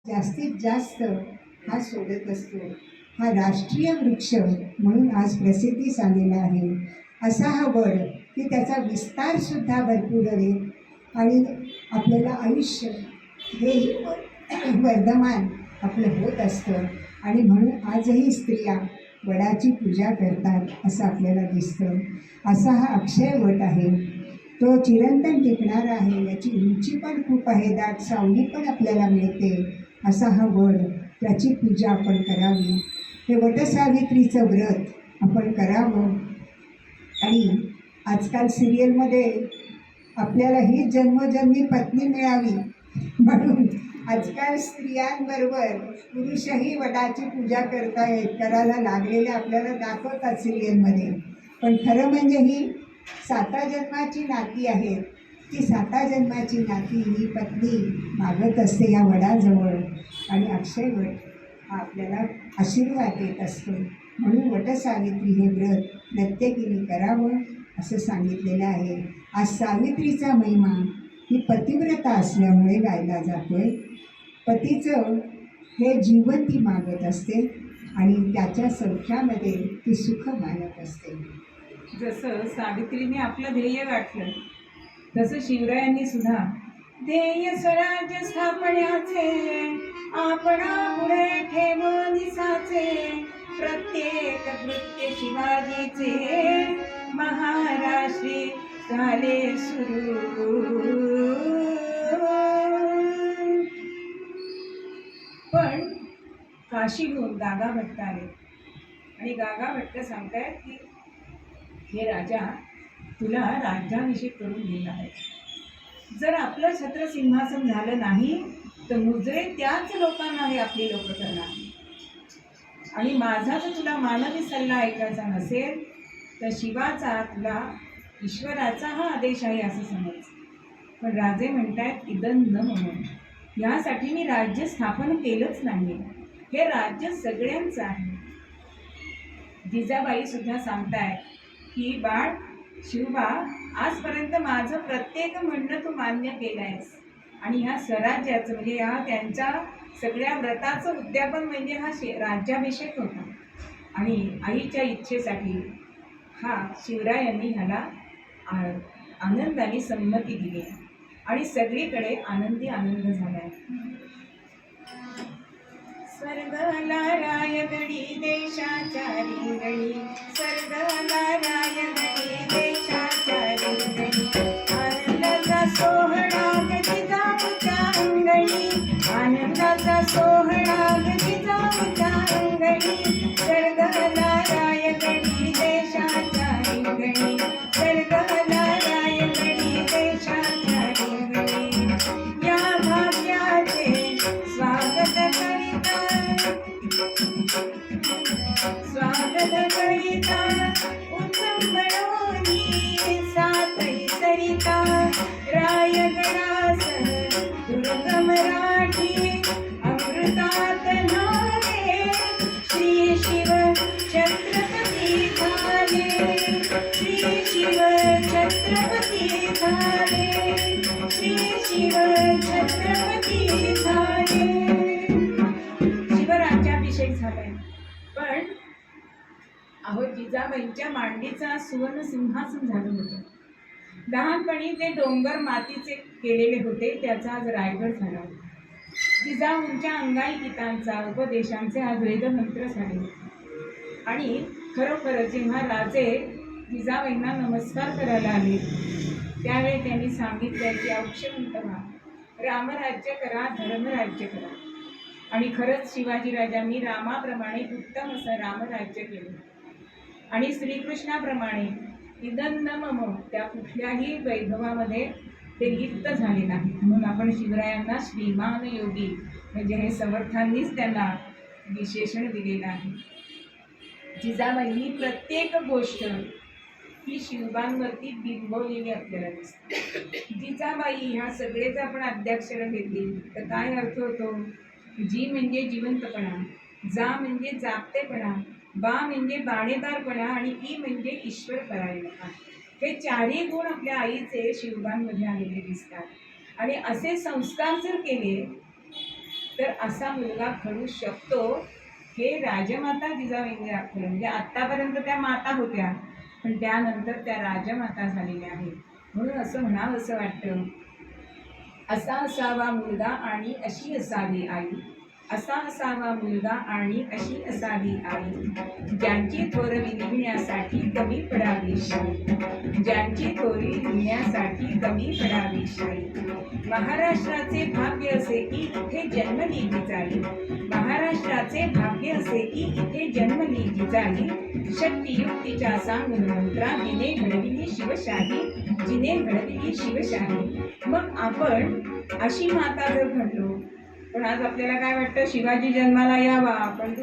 जास्तीत जास्त हा सोडत असतो. हा राष्ट्रीय वृक्ष म्हणून आज प्रसिद्धीस आलेला आहे. असा हा वड की त्याचा विस्तारसुद्धा भरपूर आहे आणि आपल्याला आयुष्य हेही वर्धमान आपलं होत असतं. आणि म्हणून आजही स्त्रिया वडाची पूजा करतात असं आपल्याला दिसतं. असा हा अक्षय वट आहे. तो चिरंतन टिकणारा आहे. याची उंची पण खूप आहे, दाट सावली पण आपल्याला मिळते. असा हा वड, त्याची पूजा आपण करावी. हे वटसावित्रीचं व्रत आपण करावं. आणि आजकाल सिरियलमध्ये आपल्याला ही जन्मोजन्मी पत्नी मिळावी म्हणून आजकाल स्त्रियांबरोबर पुरुषही वडाची पूजा करायला लागलेले आपल्याला दाखवतात सिरियलमध्ये. पण खरं म्हणजे ही 7 जन्माची नाती आहेत. ती 7 जन्माची नाती ही पत्नी मागत असते या वडाजवळ. आणि अक्षय वट हा आपल्याला आशीर्वाद देत असतो. म्हणून वटसावित्री हे व्रत प्रत्येकीने करावं असं सांगितलेलं आहे. आज सावित्रीचा महिमा ही पतिव्रता असल्यामुळे गायला जातोय. पतीचं हे जीवन ती मागत असते आणि त्याच्या सौख्यामध्ये ती सुख मानत असते. जसं सावित्रीने आपलं ध्येय गाठलं तसं शिवरायांनी सुद्धा ध्येय स्वराज्य स्थापण्याचे आपणा पुढे ठेवून दिसाचे प्रत्येक कृत्य शिवाजीचे महाराष्ट्री झाले सुरू. पण काशीहून गागा भट्ट आले आणि गागा भट्ट सांगतायत की हे राजा, तुला राज्याभिषेक करून दिला आहे. जर आपलं छत्र सिंहासन झालं नाही तर मुजरे त्याच लोकांना हे आपली लोक करणार. आणि माझा जर तुला मानवी सल्ला ऐकायचा नसेल तर शिवाचा, तुला ईश्वराचा हा आदेश आहे असं समज. पण राजे म्हणतायत इदं न म्हणून, यासाठी मी राज्य स्थापन केलंच नाही. हे राज्य सगळ्यांचं आहे. जिजाबाई सुद्धा सांगतायत की बाळ शिवबा, आजपर्यंत माझं प्रत्येक म्हणणं तू मान्य केलं आहेस. आणि ह्या स्वराज्याचं म्हणजे या त्यांच्या सगळ्या व्रताचं उद्यापन म्हणजे हा राज्याभिषेक होता. आणि आईच्या इच्छेसाठी हा शिवरायांनी ह्याला आनंदाने संमती दिली आणि सगळीकडे आनंदी आनंद झाला आहे. स्वर्गला रायगडी देशाच्या रिंगणी, स्वर्गला रायगडी देशाच्या रिंगणी, आनंदाचा सोहळा जिजाऊच्या अंगणी, आनंदाचा सोहळा जिजाऊच्या अंगणी, स्वर्गला रायगडी देशाच्या रिंगणी, स्वर्गला रायगडी देशाच्या रिंगणी. या भाग्याचे स्वागत करिता, स्वागत करिता उत्संबळोनी सातही सरिता, रायगडास दुर्ग मराठी अमृतात न्हाले, श्री शिव छत्रपती झाले, श्री शिव छत्रपती झाले, श्री शिव छत्रपती झाले. शिवराज्याभिषेक झालाय. पण अहो, जिजाबाईंच्या मांडीचा सुवर्ण सिंहासन झालं होतं. लहानपणी ते डोंगर मातीचे केलेले होते, त्याचा आज रायगड झाला. जिजाऊंच्या अंगाई गीतांचा, उपदेशांचे आज वेदमंत्र झाले. आणि खरोखर जेव्हा राजे जिजाबाईंना नमस्कार करायला आले त्यावेळी त्यांनी सांगितलं की औक्षवंत व्हा, रामराज्य करा, धर्मराज्य करा. आणि खरंच शिवाजीराजांनी रामाप्रमाणे उत्तम असं रामराज्य केलं. आणि श्रीकृष्णाप्रमाणे इदं न मम, त्या कुठल्याही वैभवामध्ये ते लिप्त झाले नाही. म्हणून आपण शिवरायांना श्रीमान योगी म्हणजे हे समर्थांनीच त्यांना विशेषण दिलेलं आहे. जिजाबाईंनी प्रत्येक गोष्ट ही शिवबांवरती बिंबवलेली आपल्याला दिसते. जिजाबाई ह्या सगळेच आपण अद्याक्षरं घेतली तर काय अर्थ होतो? जी म्हणजे जिवंतपणा, जा म्हणजे जागतेपणा, बा म्हणजे बाणेदारपणा आणि ई म्हणजे ईश्वर परायणता. हे चारही गुण आपल्या आईचे शिवबांमध्ये आलेले दिसतात. आणि असे संस्कार जर केले तर असा मुलगा घडू शकतो हे राजमाता जिजाबाईंनी दाखवलं. म्हणजे आत्तापर्यंत त्या माता होत्या, पण त्यानंतर त्या राजमाता झालेल्या आहेत. म्हणून असं म्हणावं असं वाटतं, असा असावा मुलगा आणि अशी असावी आई, असा असावा मुलगा आणि अशी असावी आई, ज्यांची थोर विणण्यासाठी कमी पडावी शाई, ज्यांची थोरी विणण्यासाठी कमी पडावी शाई. महाराष्ट्राचे भाग्य असे की इथे जन्मली जिजाई, महाराष्ट्राचे भाग्य असे की इथे जन्मली जिजाई, शक्तियुक्तीच्या सांगून मंत्रा जिने घडविली शिवशाही, जिने घडविली शिवशाही. मग आपण अशी माता जर घडलो, पण आज आपल्याला काय वाटतं, शिवाजी जन्माला यावा, पण